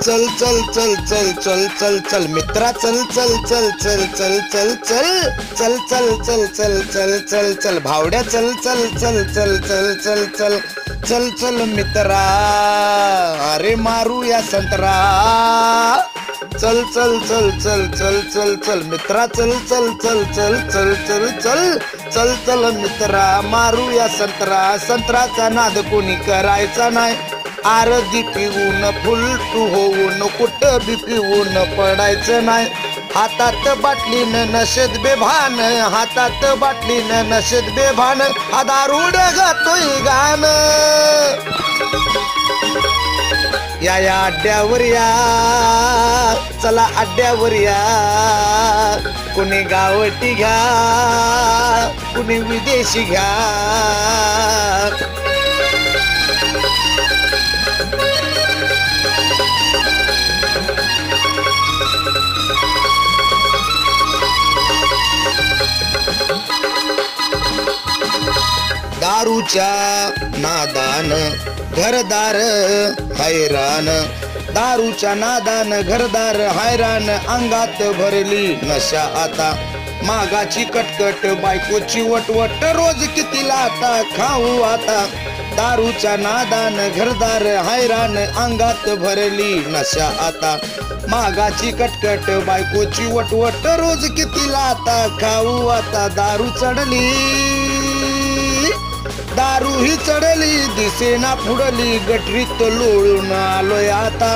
चल चल चल चल चल चल चल मित्रा चल चल चल चल चल चल चल चल चल चल चल चल चल भावड्या चल चल चल चल चल चल चल चल चल मित्रा अरे मारूया संत्रा चल चल चल चल चल चल चल मित्रा चल चल चल चल चल चल चल चल चल मित्रा मारूया संत्रा संत्राचा नाद कोणी करायचा नाही आरती पिऊन फुलटू होऊन कुठं बी पिऊन पडायचं नाही हातात बाटलीनं नशेत बेभान हातात बाटलीनं नशेत बेभान हा दारूड गातोय गाण या अड्ड्यावर या चला अड्ड्यावर या कुणी गावठी घ्या कुणी विदेशी घ्या दारूच्या नादान घरदार हैराण दारूच्या नादान घरदार हैराण अंगात भरली नशा आता मागाची कटकट बायकोची वटवट रोज किती लाटा खाऊ आता दारूच्या नादान घरदार हैराण अंगात भरली नशा आता मागाची कटकट बायकोची वटवट रोज किती लाटा खाऊ आता दारू चढली दारू ही चढली दिसेना फुडली गटरीत लोळून आलोय आता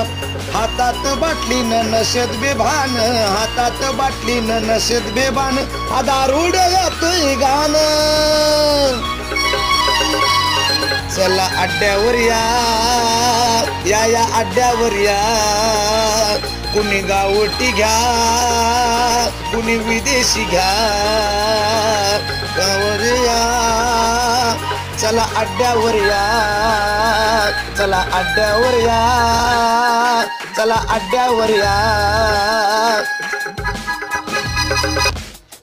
हातात बाटलीनं नशेत बेभान हातात बाटलीनं नशेत बेभान हा दारूड गातोय गाण चला अड्ड्यावर या अड्ड्यावर या कुणी गावठी घ्या कुणी विदेशी घ्या गावावर या चला अड्ड्यावर या चला अड्ड्यावर या चला अड्ड्यावर या